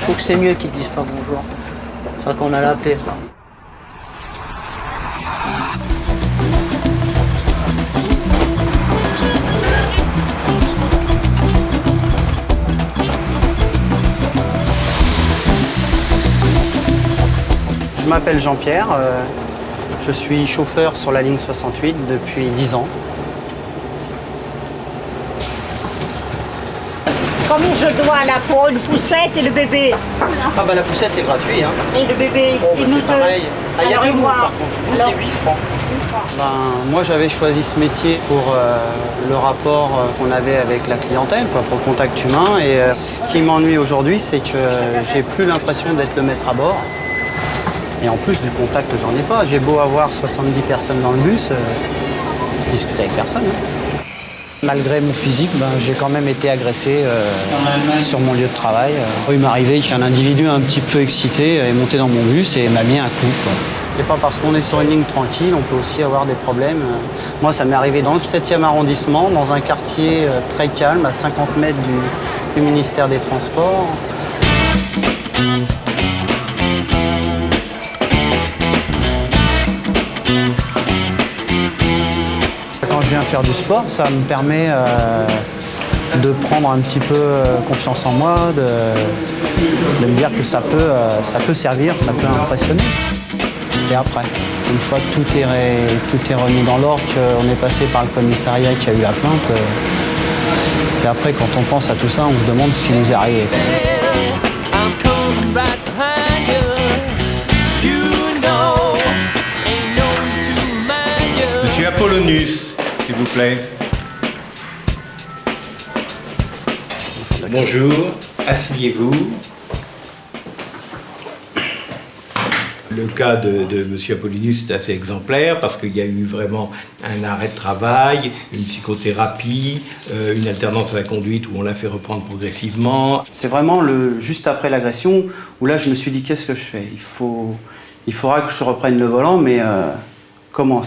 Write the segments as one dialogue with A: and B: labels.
A: trouve que c'est mieux qu'ils disent pas bonjour. C'est vrai qu'on a la paix, quoi.
B: Je m'appelle Jean-Pierre, je suis chauffeur sur la ligne 68 depuis 10 ans.
C: Combien je dois à la peau, une poussette et le bébé?
B: Ah bah la poussette c'est gratuit hein.
C: Et le bébé,
B: Bon, bah,
C: et nous
B: c'est
C: deux.
B: pareil. Ah, il y a
C: Alors,
B: que vous
C: moi.
B: par contre. Vous
C: Alors,
B: c'est 8 francs. Ben, moi j'avais choisi ce métier pour le rapport qu'on avait avec la clientèle, quoi, pour le contact humain. Et ce qui m'ennuie aujourd'hui, c'est que j'ai plus l'impression d'être le maître à bord. Et en plus du contact, j'en ai pas. J'ai beau avoir 70 personnes dans le bus, discuter avec personne. Hein. Malgré mon physique, ben, j'ai quand même été agressé sur mon lieu de travail. Il m'est arrivé qu'un individu un petit peu excité est monté dans mon bus et m'a mis un coup, quoi. C'est pas parce qu'on est sur une ligne tranquille, on peut aussi avoir des problèmes. Moi, ça m'est arrivé dans le 7e arrondissement, dans un quartier très calme, à 50 mètres du ministère des Transports. Quand je viens faire du sport, ça me permet de prendre un petit peu confiance en moi, de me dire que ça peut servir, ça peut impressionner. C'est après. Une fois que tout est remis dans l'ordre, qu'on est passé par le commissariat, qu'il y a eu la plainte, c'est après quand on pense à tout ça, on se demande ce qui nous est arrivé.
D: Monsieur Apollonius, s'il vous plaît. Bonjour, asseyez-vous. Le cas de Monsieur Apollonius est assez exemplaire parce qu'il y a eu vraiment un arrêt de travail, une psychothérapie, une alternance à la conduite où on l'a fait reprendre progressivement.
B: C'est vraiment juste après l'agression où là je me suis dit qu'est-ce que je fais ? Il faudra que je reprenne le volant, mais comment ?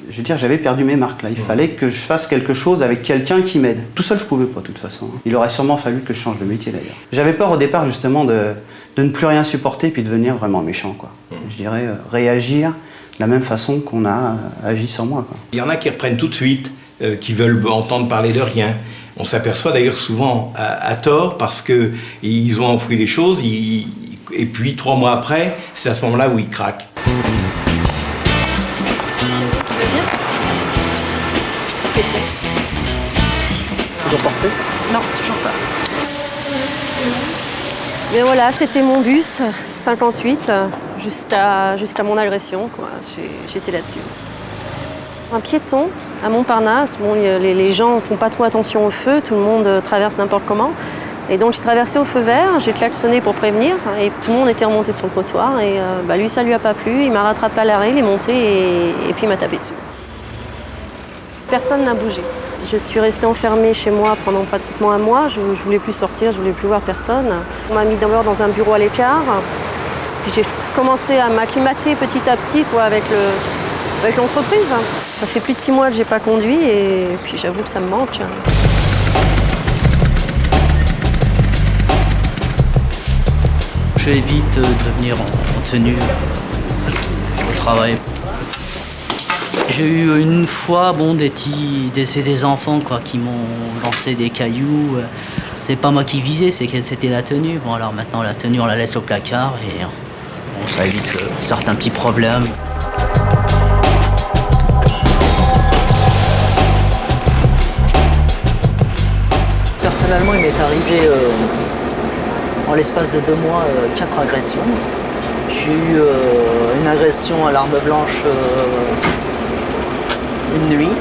B: Je veux dire, j'avais perdu mes marques là. Il fallait que je fasse quelque chose avec quelqu'un qui m'aide. Tout seul, je pouvais pas, de toute façon. Il aurait sûrement fallu que je change de métier d'ailleurs. J'avais peur au départ justement de ne plus rien supporter puis de devenir vraiment méchant, quoi. Je dirais réagir de la même façon qu'on a agi sur moi, quoi.
D: Il y en a qui reprennent tout de suite, qui veulent entendre parler de rien. On s'aperçoit d'ailleurs souvent à tort parce qu'ils ont enfoui les choses et puis 3 mois après, c'est à ce moment-là où ils craquent.
B: Toujours porté ?
E: Non, toujours pas. Mais voilà, c'était mon bus, 58, juste à mon agression, quoi. J'étais là-dessus. Un piéton à Montparnasse, bon, les gens ne font pas trop attention au feu, tout le monde traverse n'importe comment. Et donc j'ai traversé au feu vert, j'ai klaxonné pour prévenir, et tout le monde était remonté sur le trottoir. Et lui, ça lui a pas plu, il m'a rattrapé à l'arrêt, il est monté et puis il m'a tapé dessus. Personne n'a bougé. Je suis restée enfermée chez moi pendant pratiquement un mois. Je voulais plus sortir, je voulais plus voir personne. On m'a mis dans un bureau à l'écart. Puis j'ai commencé à m'acclimater petit à petit, quoi, avec l'entreprise. Ça fait plus de 6 mois que j'ai pas conduit et puis j'avoue que ça me manque.
A: J'évite de venir en tenue au travail. J'ai eu une fois des enfants quoi, qui m'ont lancé des cailloux. C'est pas moi qui visais, c'était la tenue. Bon alors maintenant la tenue on la laisse au placard et ça évite certains petits problèmes. Personnellement il m'est arrivé en l'espace de 2 mois 4 agressions. J'ai eu une agression à l'arme blanche une nuit,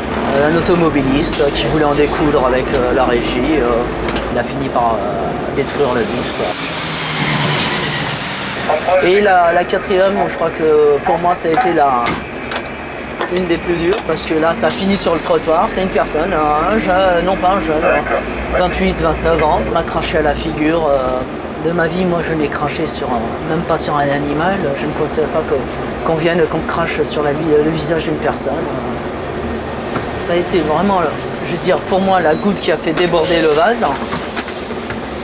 A: un automobiliste qui voulait en découdre avec la régie, il a fini par détruire le bus, quoi. Et la quatrième, je crois que pour moi ça a été une des plus dures, parce que là ça finit sur le trottoir, c'est une personne, non pas un jeune, 28, 29 ans, m'a craché à la figure. De ma vie, moi je n'ai craché même pas sur un animal, je ne considère pas qu'on me crache sur le visage d'une personne. Ça a été vraiment, je veux dire, pour moi, la goutte qui a fait déborder le vase.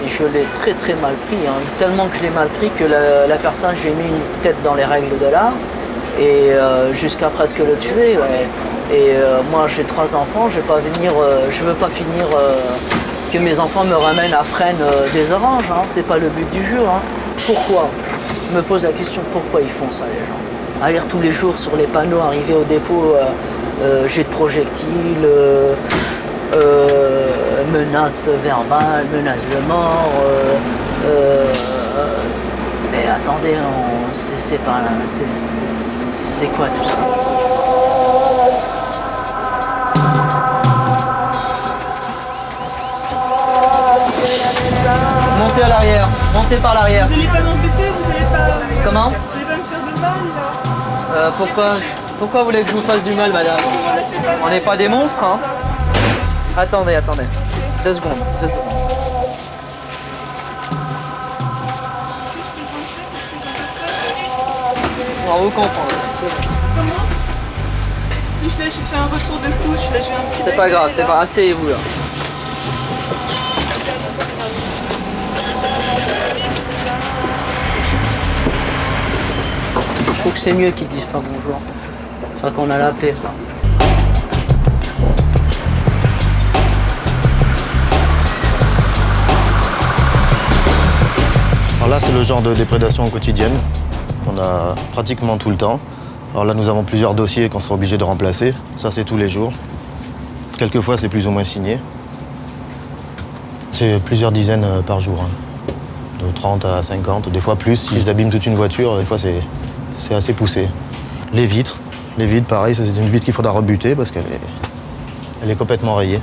A: Et je l'ai très très mal pris, hein. Tellement que je l'ai mal pris que la personne, j'ai mis une tête dans les règles de l'art et jusqu'à presque le tuer. Ouais. Et moi j'ai 3 enfants, je veux pas finir que mes enfants me ramènent à Fresnes des oranges, hein. C'est pas le but du jeu. Hein. Pourquoi? Je me pose la question, pourquoi ils font ça les gens? À lire tous les jours sur les panneaux, arriver au dépôt, jet de projectiles, menaces verbales, menaces de mort. Mais attendez, c'est pas là, c'est quoi tout ça? Montez à l'arrière, montez par l'arrière.
F: Vous n'allez pas m'embêter, vous n'allez pas...
A: Comment?
F: Vous n'allez pas me faire de mal, là?
A: Pourquoi vous voulez que je vous fasse du mal, madame? On n'est pas des monstres, hein? Attendez. 2 secondes. On vous comprend, c'est bon.
F: Comment? Plus là, j'ai fait un retour de couche, là, j'ai un petit...
A: C'est pas grave, c'est pas... Asseyez-vous, là. Je trouve que c'est mieux qu'ils disent pas bonjour. C'est vrai qu'on a la paix, quoi.
G: Alors là, c'est le genre de déprédation quotidienne qu'on a pratiquement tout le temps. Alors là, nous avons plusieurs dossiers qu'on sera obligé de remplacer. Ça, c'est tous les jours. Quelquefois, c'est plus ou moins signé. C'est plusieurs dizaines par jour, hein. De 30 à 50, des fois plus. S'ils abîment toute une voiture, des fois, c'est assez poussé. Les vitres, pareil, ça, c'est une vitre qu'il faudra rebuter parce qu'elle est complètement rayée.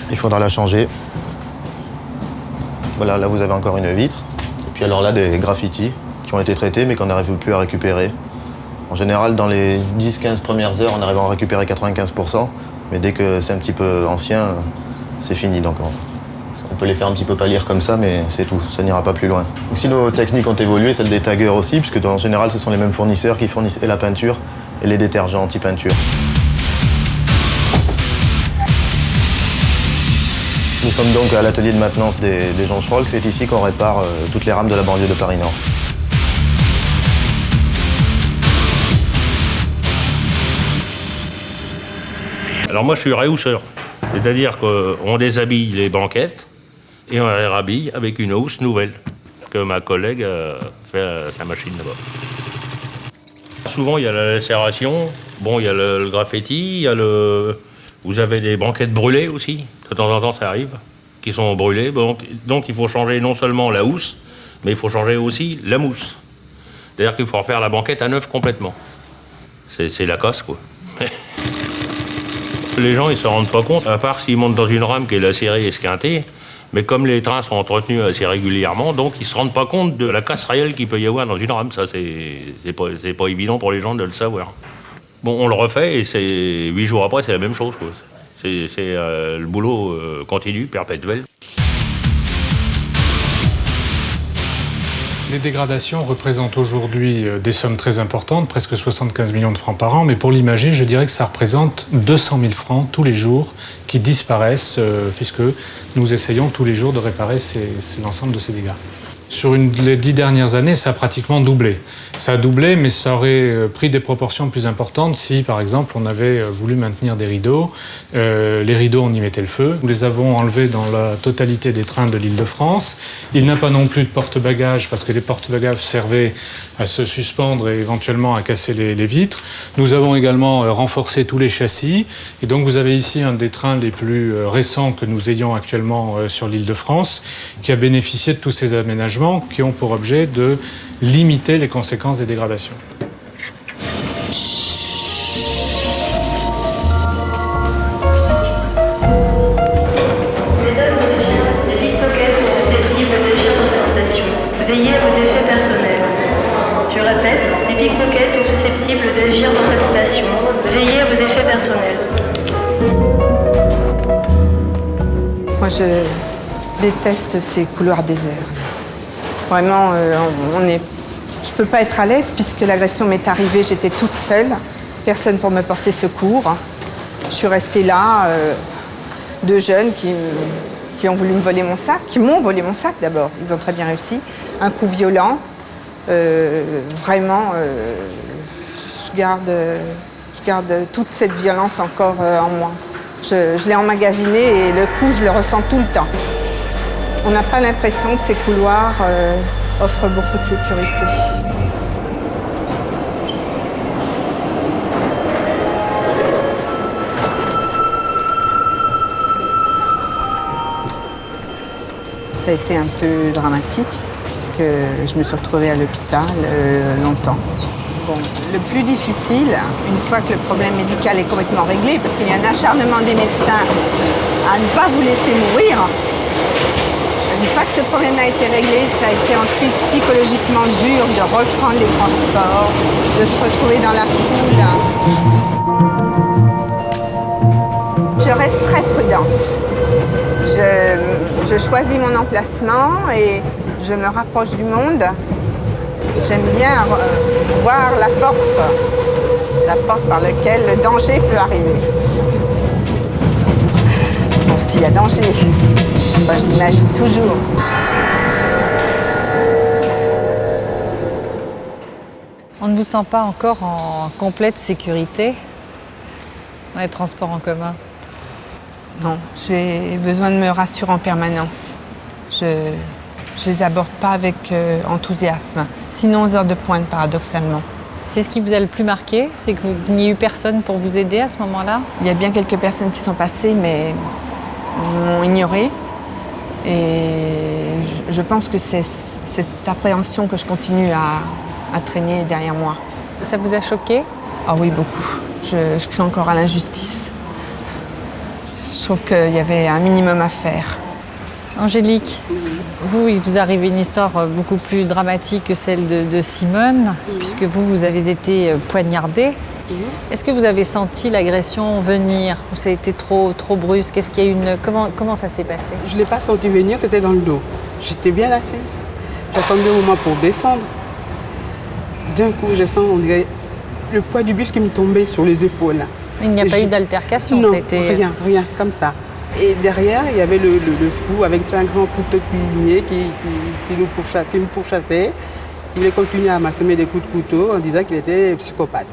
G: Il faudra la changer. Voilà, là, vous avez encore une vitre. Et puis alors là, des graffitis qui ont été traités mais qu'on n'arrive plus à récupérer. En général, dans les 10-15 premières heures, on arrive à en récupérer 95%. Mais dès que c'est un petit peu ancien, c'est fini. Donc on peut les faire un petit peu pâlir comme ça, mais c'est tout. Ça n'ira pas plus loin. Donc, si nos techniques ont évolué, celle des taggers aussi, puisque en général, ce sont les mêmes fournisseurs qui fournissent et la peinture et les détergents anti-peinture. Nous sommes donc à l'atelier de maintenance des joncherolles. C'est ici qu'on répare toutes les rames de la banlieue de Paris-Nord.
H: Alors moi je suis réhausseur, c'est-à-dire qu'on déshabille les banquettes et on les rhabille avec une housse nouvelle que ma collègue fait à sa machine là-bas. Souvent il y a la lacération, bon il y a le graffiti, vous avez des banquettes brûlées aussi, de temps en temps ça arrive, qui sont brûlées, donc il faut changer non seulement la housse, mais il faut changer aussi la mousse. C'est-à-dire qu'il faut refaire la banquette à neuf complètement. C'est la casse quoi. Les gens, ils se rendent pas compte, à part s'ils montent dans une rame qui est lacérée et esquintée, mais comme les trains sont entretenus assez régulièrement, donc ils se rendent pas compte de la casse réelle qu'il peut y avoir dans une rame. Ça, c'est pas évident pour les gens de le savoir. Bon, on le refait et 8 jours après, c'est la même chose, quoi. Le boulot continu, perpétuel.
I: Les dégradations représentent aujourd'hui des sommes très importantes, presque 75 millions de francs par an, mais pour l'imager, je dirais que ça représente 200 000 francs tous les jours qui disparaissent, puisque nous essayons tous les jours de réparer l'ensemble de ces dégâts. Sur les 10 dernières années, ça a pratiquement doublé. Ça a doublé, mais ça aurait pris des proportions plus importantes si, par exemple, on avait voulu maintenir des rideaux. Les rideaux, on y mettait le feu. Nous les avons enlevés dans la totalité des trains de l'Île-de-France. Il n'y a pas non plus de porte-bagages, parce que les porte-bagages servaient à se suspendre et éventuellement à casser les vitres. Nous avons également renforcé tous les châssis. Et donc, vous avez ici un des trains les plus récents que nous ayons actuellement sur l'Île-de-France, qui a bénéficié de tous ces aménagements qui ont pour objet de limiter les conséquences des dégradations.
J: Mesdames, Messieurs, des pickpockets sont susceptibles d'agir dans cette station. Veillez à vos effets personnels. Je répète, des pickpockets sont susceptibles d'agir dans cette station. Veillez à vos effets personnels.
K: Moi, je déteste ces couloirs déserts. Vraiment, je ne peux pas être à l'aise puisque l'agression m'est arrivée, j'étais toute seule, personne pour me porter secours. Je suis restée là, deux jeunes qui qui ont voulu me voler mon sac, qui m'ont volé mon sac d'abord. Ils ont très bien réussi. Un coup violent. Vraiment, je garde toute cette violence encore en moi. Je l'ai emmagasiné et le coup, je le ressens tout le temps. On n'a pas l'impression que ces couloirs offrent beaucoup de sécurité. Ça a été un peu dramatique, puisque je me suis retrouvée à l'hôpital longtemps. Bon, le plus difficile, une fois que le problème médical est complètement réglé, parce qu'il y a un acharnement des médecins à ne pas vous laisser mourir, une fois que ce problème a été réglé, ça a été ensuite psychologiquement dur de reprendre les transports, de se retrouver dans la foule. Je reste très prudente. Je choisis mon emplacement et je me rapproche du monde. J'aime bien voir la porte par laquelle le danger peut arriver. Bon, s'il y a danger, moi, je l'imagine toujours.
L: On ne vous sent pas encore en complète sécurité dans les transports en commun?
K: Non, j'ai besoin de me rassurer en permanence. Je les aborde pas avec enthousiasme, sinon aux heures de pointe, paradoxalement.
L: C'est ce qui vous a le plus marqué? C'est qu'il n'y ait eu personne pour vous aider à ce moment-là?
K: Il y a bien quelques personnes qui sont passées, mais m'ont ignoré. Et je pense que c'est cette appréhension que je continue à traîner derrière moi.
L: Ça vous a choqué?
K: Ah oui, beaucoup. Je crie encore à l'injustice. Je trouve qu'il y avait un minimum à faire.
L: Angélique, vous, il vous arrive une histoire beaucoup plus dramatique que celle de Simone, puisque vous avez été poignardée. Est-ce que vous avez senti l'agression venir ou ça a été trop brusque? Est-ce qu'il y a une... Comment ça s'est passé?
M: Je ne l'ai pas senti venir, c'était dans le dos. J'étais bien assise. J'attendais un moment pour descendre. D'un coup, je sens, on dirait, le poids du bus qui me tombait sur les épaules.
L: Il n'y a pas eu d'altercation?
M: Non,
L: c'était...
M: rien, comme ça. Et derrière, il y avait le fou avec un grand couteau cuisinier qui me pourchassait. Il voulait continuer à m'assommer des coups de couteau en disant qu'il était psychopathe.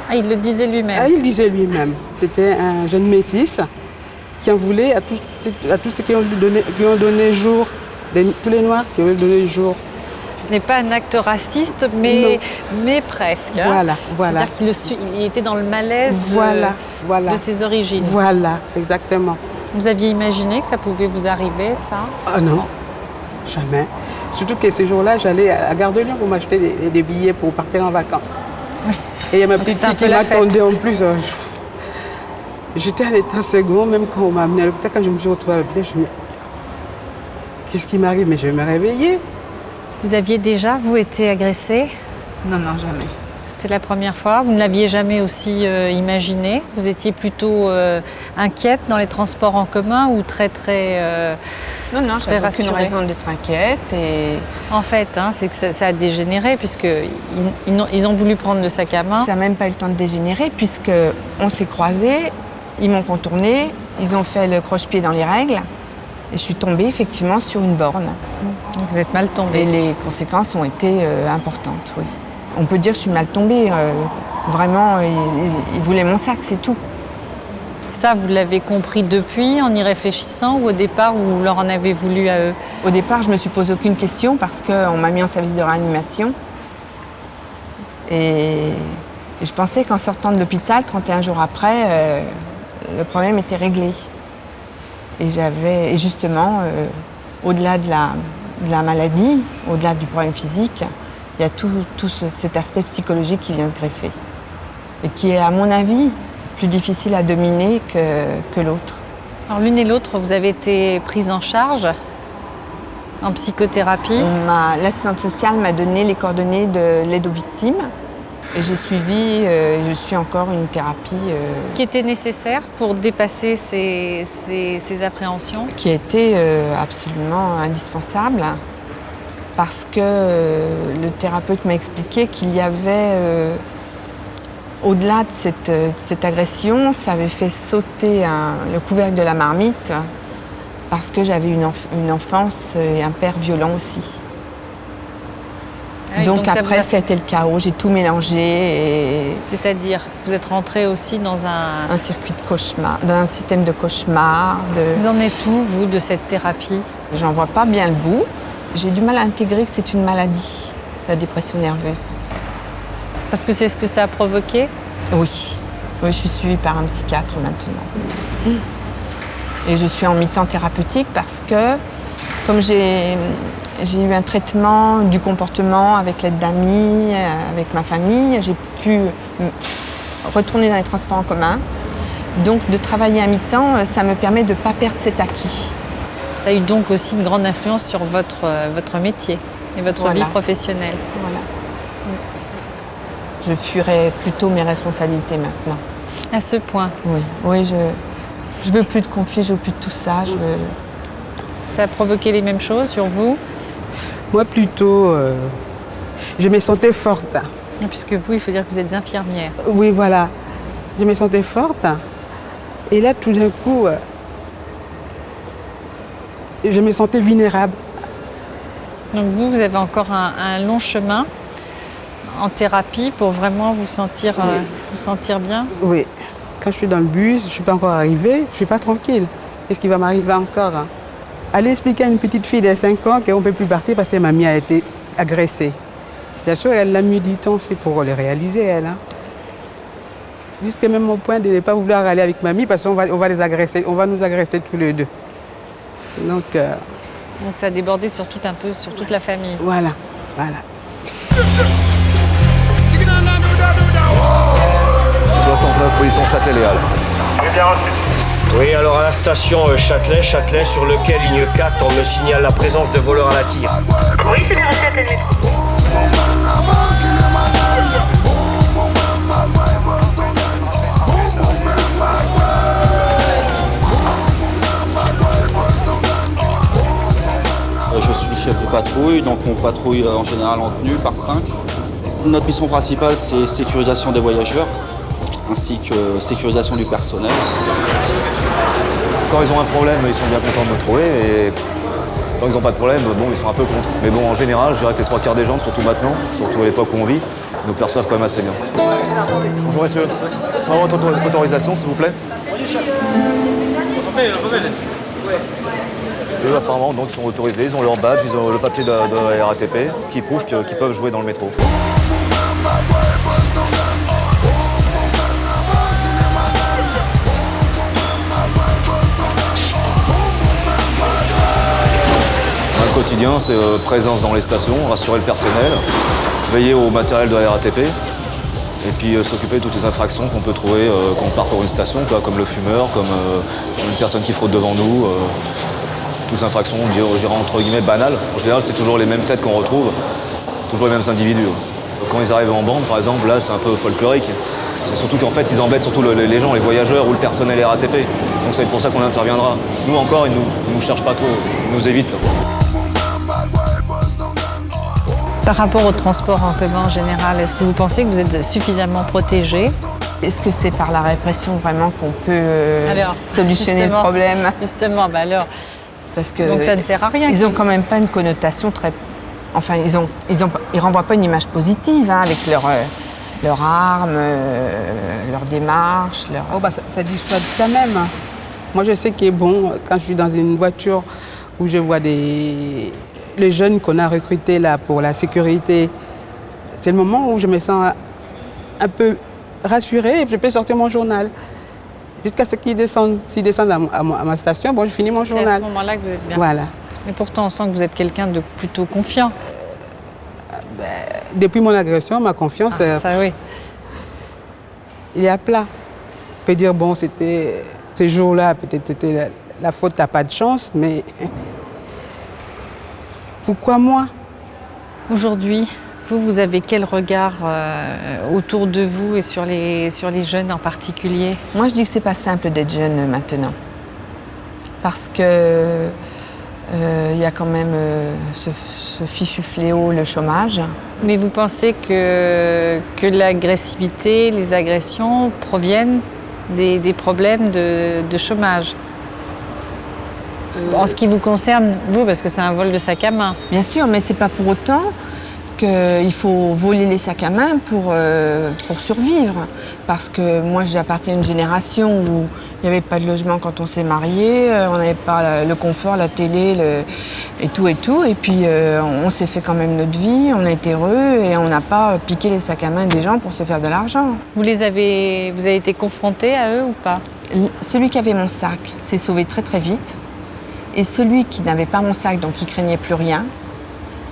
L: Ah, il le disait lui-même?
M: Ah, il le disait lui-même. C'était un jeune métis qui en voulait à tous ceux qui ont donné jour, tous les Noirs qui ont donné jour.
L: Ce n'est pas un acte raciste, mais presque.
M: Voilà.
L: C'est-à-dire qu'il était dans le malaise de ses origines.
M: Voilà, exactement.
L: Vous aviez imaginé que ça pouvait vous arriver, ça?
M: Ah non, jamais. Surtout que ces jours-là, j'allais à Gare de Lyon pour m'acheter des billets pour partir en vacances. Oui. Et il y a ma petite fille qui m'attendait en plus. J'étais à l'état second, même quand on m'a amené à l'hôpital, quand je me suis retrouvée à l'hôpital, je me dis, qu'est-ce qui m'arrive? Mais je vais me réveiller.
L: Vous aviez déjà, vous, été agressée?
K: Non, jamais.
L: C'était la première fois? Vous ne l'aviez jamais aussi imaginé? Vous étiez plutôt inquiète dans les transports en commun ou très
K: Non, j'avais aucune raison d'être inquiète. Et...
L: En fait, c'est que ça a dégénéré puisqu'ils ont voulu prendre le sac à main.
K: Ça n'a même pas eu le temps de dégénérer puisqu'on s'est croisés, ils m'ont contournée, ils ont fait le croche-pied dans les règles. Et je suis tombée effectivement sur une borne.
L: Vous êtes mal tombée.
K: Et les conséquences ont été importantes, oui. On peut dire que je suis mal tombée. Vraiment, ils voulaient mon sac, c'est tout.
L: Ça, vous l'avez compris depuis, en y réfléchissant, ou au départ, vous leur en avez voulu à eux?
K: Au départ, je ne me suis posé aucune question parce qu'on m'a mis en service de réanimation. Et je pensais qu'en sortant de l'hôpital, 31 jours après, le problème était réglé. Et justement, au-delà de la maladie, au-delà du problème physique, il y a tout cet aspect psychologique qui vient se greffer. Et qui est, à mon avis, plus difficile à dominer que l'autre.
L: Alors l'une et l'autre, vous avez été prise en charge en psychothérapie?
K: L'assistante sociale m'a donné les coordonnées de l'aide aux victimes. Et j'ai suivi, je suis encore une thérapie...
L: Qui était nécessaire pour dépasser ces appréhensions?
K: Qui a été absolument indispensable, parce que le thérapeute m'a expliqué qu'il y avait, au-delà de cette agression, ça avait fait sauter le couvercle de la marmite, parce que j'avais une enfance et un père violent aussi.
L: Ah oui,
K: donc
L: ça
K: après,
L: vous a-
K: c'était le chaos, j'ai tout mélangé et
L: C'est-à-dire, vous êtes rentré aussi dans
K: un circuit de cauchemar, dans un système de cauchemar.
L: Vous en êtes où, vous, de cette thérapie?
K: J'en vois pas bien le bout. J'ai du mal à intégrer que c'est une maladie, la dépression nerveuse.
L: Parce que c'est ce que ça a provoqué?
K: Oui. Oui, je suis suivie par un psychiatre maintenant. Et je suis en mi-temps thérapeutique parce que, comme j'ai eu un traitement du comportement avec l'aide d'amis, avec ma famille, j'ai pu retourner dans les transports en commun. Donc, de travailler à mi-temps, ça me permet de ne pas perdre cet acquis.
L: Ça a eu donc aussi une grande influence sur votre métier et votre vie professionnelle.
K: Voilà. Je fuirais plutôt mes responsabilités maintenant.
L: À ce point?
K: Oui, oui, je veux plus de conflits, je veux plus de tout ça.
L: Ça a provoqué les mêmes choses sur vous?
M: Moi, plutôt, je me sentais forte.
L: Puisque vous, il faut dire que vous êtes infirmière.
M: Oui, voilà. Je me sentais forte. Et là, tout d'un coup, je me sentais vulnérable.
L: Donc vous avez encore un long chemin en thérapie pour vraiment vous sentir bien?
M: Oui. Quand je suis dans le bus, je ne suis pas encore arrivée, je ne suis pas tranquille. Qu'est-ce qui va m'arriver encore? Aller expliquer à une petite fille de 5 ans qu'on ne peut plus partir parce que mamie a été agressée. Bien sûr, elle l'a mis du temps, c'est pour le réaliser, elle. Jusqu'à même au point de ne pas vouloir aller avec mamie parce qu'on va les agresser, on va nous agresser tous les deux. Donc
L: ça a débordé sur tout un peu, sur toute la famille.
M: Voilà, voilà.
N: 69, position Châtelet-Léal.
O: Oui, alors à la station Châtelet, sur lequel ligne 4, on me signale la présence de voleurs à la tire.
J: Oui, c'est bien Châtelet Métro.
N: Je suis chef de patrouille, donc on patrouille en général en tenue par 5. Notre mission principale, c'est sécurisation des voyageurs, ainsi que sécurisation du personnel.
G: Quand ils ont un problème, ils sont bien contents de me trouver. Et tant qu'ils n'ont pas de problème, bon, ils sont un peu contre. Mais bon, en général, je dirais que les 3 quarts des gens, surtout maintenant, surtout à l'époque où on vit, nous perçoivent quand même assez bien. Bonjour messieurs. Votre autorisation, s'il vous plaît. Eux, apparemment, donc, ils sont autorisés, ils ont leur badge, ils ont le papier de la RATP qui prouve qu'ils peuvent jouer dans le métro. Le quotidien, c'est présence dans les stations, rassurer le personnel, veiller au matériel de la RATP et puis s'occuper de toutes les infractions qu'on peut trouver quand on parcourt une station, quoi, comme le fumeur, comme une personne qui fraude devant nous. Toutes les infractions, je dirais entre guillemets banales. En général, c'est toujours les mêmes têtes qu'on retrouve, toujours les mêmes individus. Quand ils arrivent en bande, par exemple, là, c'est un peu folklorique. C'est surtout qu'en fait, ils embêtent surtout les gens, les voyageurs ou le personnel RATP. Donc c'est pour ça qu'on interviendra. Nous encore, ils nous cherchent pas trop, ils nous évitent.
L: Par rapport au transport en commun en général, est-ce que vous pensez que vous êtes suffisamment protégés?
K: Est-ce que c'est par la répression vraiment qu'on peut solutionner le problème?
L: Justement, alors.
K: Parce que
L: donc ça ne sert à rien.
K: Ils n'ont quand même pas une connotation très... Enfin, ils renvoient pas une image positive avec leurs armes, leur démarche.
M: Oh bah ça dissuade quand même. Moi je sais qu'il est bon quand je suis dans une voiture où je vois les jeunes qu'on a recrutés là pour la sécurité. C'est le moment où je me sens un peu rassurée et je peux sortir mon journal. Jusqu'à ce qu'ils descendent. S'ils descendent à ma station, bon, je finis mon journal.
L: C'est à ce moment-là que vous êtes bien.
M: Voilà.
L: Et pourtant, on sent que vous êtes quelqu'un de plutôt confiant.
M: Depuis mon agression, ma confiance,
L: oui.
M: Il est à plat. On peut dire, bon, c'était ces jours-là, peut-être c'était la faute, t'as pas de chance, mais pourquoi moi?
L: Aujourd'hui, vous avez quel regard autour de vous et sur les jeunes en particulier?
K: Moi, je dis que c'est pas simple d'être jeune maintenant. Parce que y a quand même ce fichu fléau, le chômage.
L: Mais vous pensez que l'agressivité, les agressions proviennent des problèmes de chômage? En ce qui vous concerne, vous, parce que c'est un vol de sac à main.
K: Bien sûr, mais c'est pas pour autant qu'il faut voler les sacs à main pour survivre. Parce que moi, j'appartiens à une génération où il n'y avait pas de logement quand on s'est marié, on n'avait pas le confort, la télé et tout. Et puis, on s'est fait quand même notre vie, on a été heureux et on n'a pas piqué les sacs à main des gens pour se faire de l'argent.
L: Vous avez été confronté à eux ou pas?
K: Celui qui avait mon sac s'est sauvé très très vite. Et celui qui n'avait pas mon sac, donc qui craignait plus rien,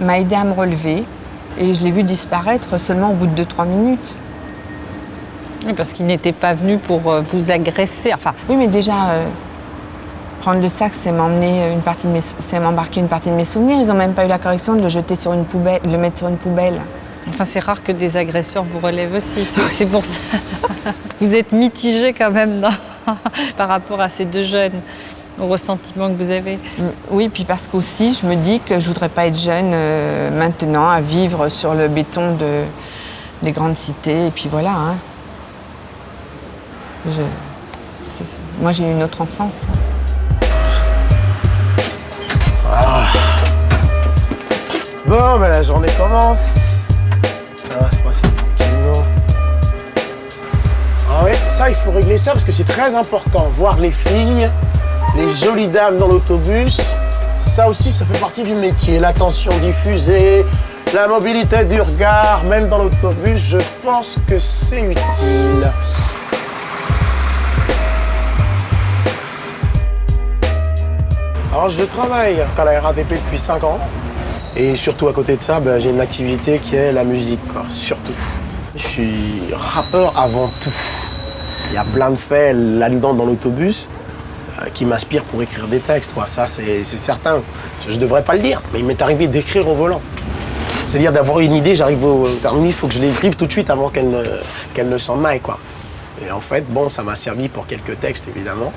K: m'a aidé à me relever. Et je l'ai vu disparaître seulement au bout de 2-3 minutes.
L: Oui, parce qu'il n'était pas venu pour vous agresser. Enfin...
K: Oui, mais déjà, prendre le sac, c'est m'embarquer une partie de mes souvenirs. Ils n'ont même pas eu la correction de le jeter sur une poubelle, de le mettre sur une poubelle.
L: Enfin, c'est rare que des agresseurs vous relèvent aussi. C'est pour ça. Vous êtes mitigé quand même par rapport à ces deux jeunes, au ressentiment que vous avez.
K: Oui, puis parce qu'aussi, je me dis que je voudrais pas être jeune maintenant à vivre sur le béton des grandes cités. Et puis voilà. Hein. Moi, j'ai eu une autre enfance.
P: Ah. Bon, ben la journée commence. Ça va se passer tranquillement. Ah ouais, ça, il faut régler ça parce que c'est très important. Voir les filles, les jolies dames dans l'autobus, ça aussi, ça fait partie du métier. L'attention diffusée, la mobilité du regard, même dans l'autobus, je pense que c'est utile. Alors, je travaille à la RATP depuis 5 ans. Et surtout, à côté de ça, ben, j'ai une activité qui est la musique, quoi, surtout. Je suis rappeur avant tout. Il y a plein de faits là-dedans dans l'autobus qui m'inspirent pour écrire des textes, quoi. Ça, c'est certain. Je devrais pas le dire, mais il m'est arrivé d'écrire au volant. C'est-à-dire d'avoir une idée, j'arrive au terminus, il faut que je l'écrive tout de suite avant qu'elle ne s'en aille, quoi. Et en fait, bon, ça m'a servi pour quelques textes, évidemment.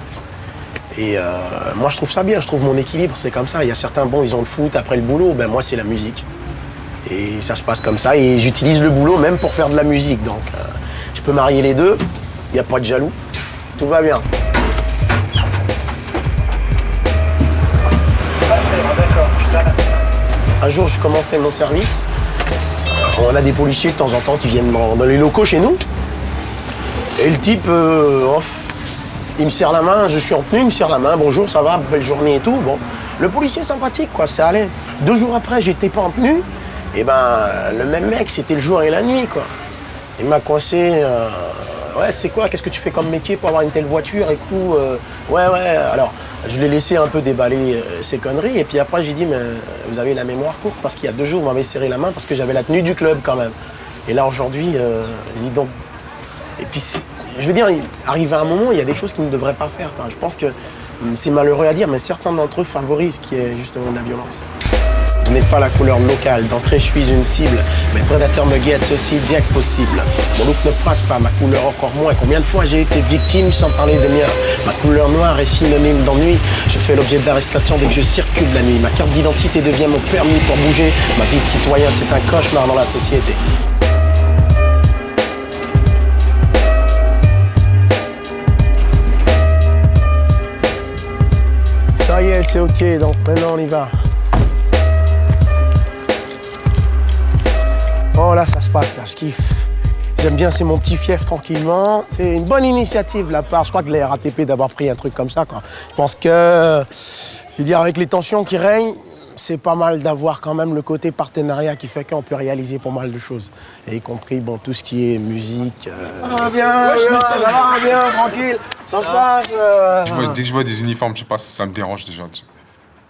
P: Et moi, je trouve ça bien, je trouve mon équilibre, c'est comme ça. Il y a certains, bon, ils ont le foot après le boulot, ben moi, c'est la musique. Et ça se passe comme ça, et j'utilise le boulot même pour faire de la musique. Donc, je peux marier les deux, il n'y a pas de jaloux, tout va bien. Un jour, je commençais mon service. On a des policiers de temps en temps qui viennent dans les locaux chez nous. Et le type, il me serre la main, je suis en tenue, il me serre la main, bonjour, ça va, belle journée et tout. Bon, le policier sympathique, quoi, ça allait. 2 jours après, j'étais pas en tenue, et ben, le même mec, c'était le jour et la nuit, quoi. Il m'a coincé, ouais, c'est quoi, qu'est-ce que tu fais comme métier pour avoir une telle voiture et tout, ouais, alors, je l'ai laissé un peu déballer ses conneries, et puis après, j'ai dit, mais vous avez la mémoire courte, parce qu'il y a 2 jours, vous m'avez serré la main, parce que j'avais la tenue du club, quand même. Et là, aujourd'hui, je dis donc, et puis, je veux dire, arrivé à un moment, il y a des choses qu'ils ne devraient pas faire. Je pense que c'est malheureux à dire, mais certains d'entre eux favorisent ce qui est justement de la violence. Je n'ai pas la couleur locale, d'entrée je suis une cible. Mes prédateurs me guettent, ceci dès que possible. Mon look ne passe pas, ma couleur encore moins. Combien de fois j'ai été victime sans parler des miens. Ma couleur noire est synonyme d'ennui. Je fais l'objet d'arrestation dès que je circule la nuit. Ma carte d'identité devient mon permis pour bouger. Ma vie de citoyen, c'est un cauchemar dans la société. Ça y est, c'est ok, donc maintenant on y va. Oh là, ça se passe, là, je kiffe. J'aime bien, c'est mon petit fief tranquillement. C'est une bonne initiative de la part, je crois que les RATP d'avoir pris un truc comme ça, quoi. Je pense que, je veux dire, avec les tensions qui règnent, c'est pas mal d'avoir quand même le côté partenariat qui fait qu'on peut réaliser pas mal de choses. Et y compris, bon, tout ce qui est musique. Ça va bien, ça va bien, tranquille, ça se passe.
Q: Dès que je vois des uniformes, je sais pas, ça me dérange déjà.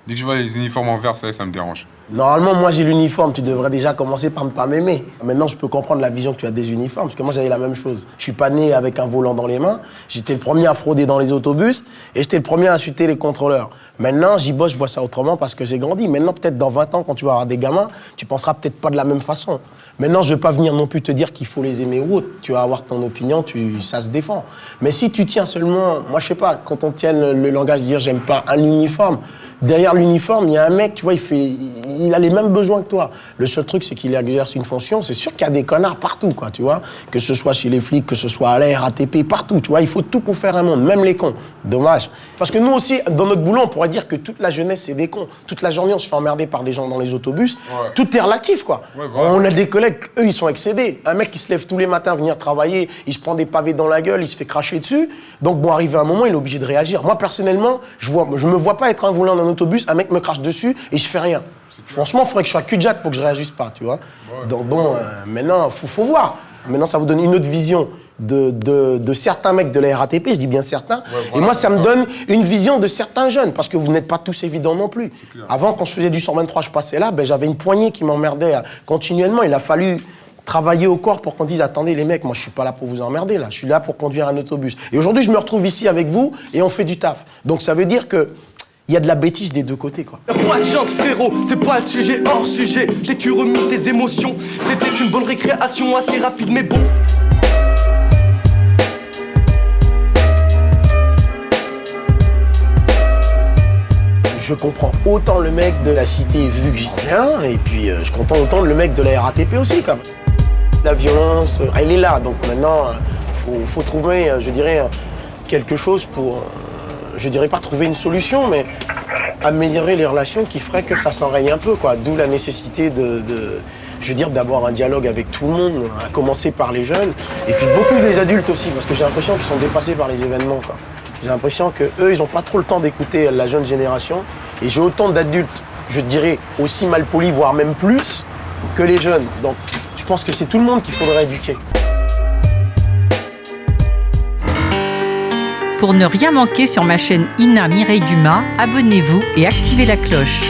Q: Dès que je vois les uniformes en vert, ça me dérange.
P: Normalement, moi j'ai l'uniforme, tu devrais déjà commencer par ne pas m'aimer. Maintenant, je peux comprendre la vision que tu as des uniformes, parce que moi j'avais la même chose. Je suis pas né avec un volant dans les mains, j'étais le premier à frauder dans les autobus, et j'étais le premier à insulter les contrôleurs. Maintenant, j'y bosse, je vois ça autrement parce que j'ai grandi. Maintenant, peut-être dans 20 ans, quand tu vas avoir des gamins, tu penseras peut-être pas de la même façon. Maintenant, je vais pas venir non plus te dire qu'il faut les aimer ou autre. Tu vas avoir ton opinion, ça se défend. Mais si tu tiens seulement, moi je sais pas, quand on tient le langage de dire j'aime pas un uniforme, derrière l'uniforme, il y a un mec, tu vois, il a les mêmes besoins que toi. Le seul truc, c'est qu'il exerce une fonction. C'est sûr qu'il y a des connards partout, quoi, tu vois. Que ce soit chez les flics, que ce soit à la RATP, partout, tu vois. Il faut tout pour faire un monde, même les cons. Dommage. Parce que nous aussi, dans notre boulot, on pourrait dire que toute la jeunesse, c'est des cons. Toute la journée, on se fait emmerder par des gens dans les autobus. Ouais. Tout est relatif, quoi. Ouais, voilà. On a des collègues, eux, ils sont excédés. Un mec qui se lève tous les matins, venir travailler, il se prend des pavés dans la gueule, il se fait cracher dessus. Donc, bon, arrivé à un moment, il est obligé de réagir. Moi, personnellement, je me vois pas être un volant d'un autobus, un mec me crache dessus et je fais rien. Franchement, il faudrait que je sois cul-de-jatte pour que je réagisse pas, tu vois. Ouais. Donc, bon, maintenant, faut voir. Maintenant, ça vous donne une autre vision de certains mecs de la RATP, je dis bien certains. Ouais, voilà, et moi, ça me donne une vision de certains jeunes, parce que vous n'êtes pas tous évidents non plus. Avant, quand je faisais du 123, je passais là, j'avais une poignée qui m'emmerdait continuellement. Il a fallu travailler au corps pour qu'on dise « Attendez les mecs, moi je suis pas là pour vous emmerder, là. Je suis là pour conduire un autobus. » Et aujourd'hui, je me retrouve ici avec vous et on fait du taf. Donc ça veut dire que il y a de la bêtise des deux côtés, quoi.
R: Y'a pas de chance, frérot, c'est pas le sujet hors sujet. Dès que tu remues tes émotions, c'était une bonne récréation, assez rapide mais bon.
P: Je comprends autant le mec de la cité vu que j'y viens, et puis je comprends autant le mec de la RATP aussi, quand même. La violence, elle est là, donc maintenant, faut trouver, je dirais, quelque chose pour, je dirais pas trouver une solution, mais améliorer les relations qui ferait que ça s'enraye un peu, quoi. D'où la nécessité je veux dire, d'avoir un dialogue avec tout le monde, à commencer par les jeunes, et puis beaucoup des adultes aussi, parce que j'ai l'impression qu'ils sont dépassés par les événements, quoi. J'ai l'impression qu'eux, ils n'ont pas trop le temps d'écouter la jeune génération. Et j'ai autant d'adultes, je dirais, aussi mal polis, voire même plus, que les jeunes. Donc, je pense que c'est tout le monde qu'il faudrait éduquer.
S: Pour ne rien manquer sur ma chaîne Ina Mireille Dumas, abonnez-vous et activez la cloche.